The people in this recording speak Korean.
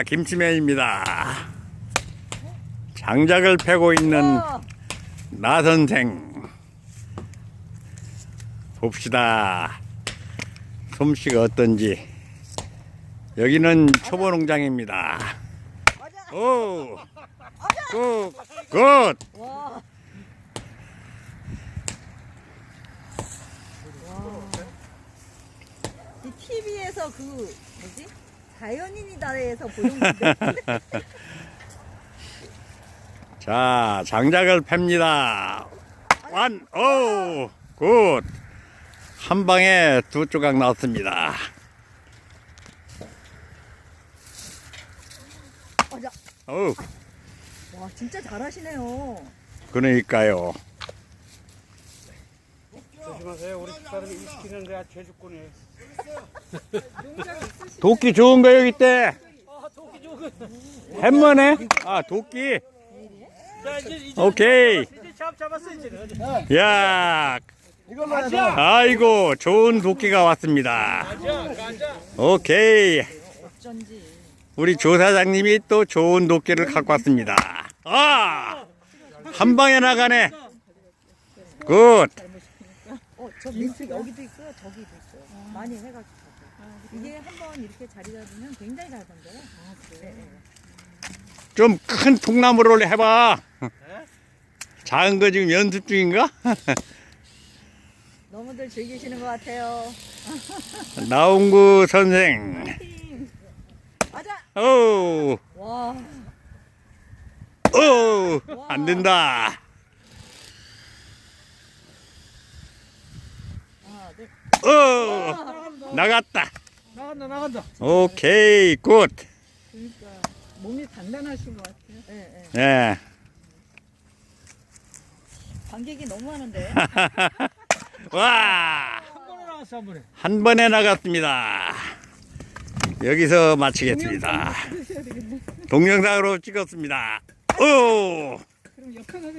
김치맨입니다. 장작을 패고 있는 나 선생 봅시다. 솜씨가 어떤지. 여기는 초보 농장입니다. 오, 굿, 굿. 와. 이 TV에서 그 뭐지? 자연인이다에서 보는 건데. 자, 장작을 팹니다. 완, 오, 굿. 한 방에 두 조각 나왔습니다. 맞아. 오, 와, 진짜 잘하시네요. 그러니까요. 조심하세요. 우리 집사람이 일 시키는 거야. 죄주꾼이. 도끼 좋은 거 여기 있대. 도끼 좋은 거. 햄머네? 아, 도끼. 자, 이제 오케이. 잡았어 이제. 야, 이걸로 하자. 아이고, 좋은 도끼가 왔습니다. 가자. 오케이. 어쩐지. 우리 조사장님이 또 좋은 도끼를 갖고 왔습니다. 아, 한 방에 나가네. 굿. 저 밑에 여기도 있고요, 저기도 있어요. 많이 해가지고. 이게 한번 이렇게 자리 잡으면 굉장히 잘 던져요. 네, 네. 좀 큰 통나무를 해봐. 작은 거 지금 연습 중인가? 너무들 즐기시는 것 같아요. 나홍구 선생. 맞아. 오, 와. 오, 안 된다. 하나, 둘. 오, 나갔다. 나간다. 오케이, 굿. 그러니까 몸이 단단하신 것 같아요. 네, 네. 예. 관객이 너무 하는데. 와, 한 번에 나왔어 한 번에. 한 번에 나갔습니다. 여기서 마치겠습니다. 동영상으로 찍었습니다. 오. 그럼 역할하네.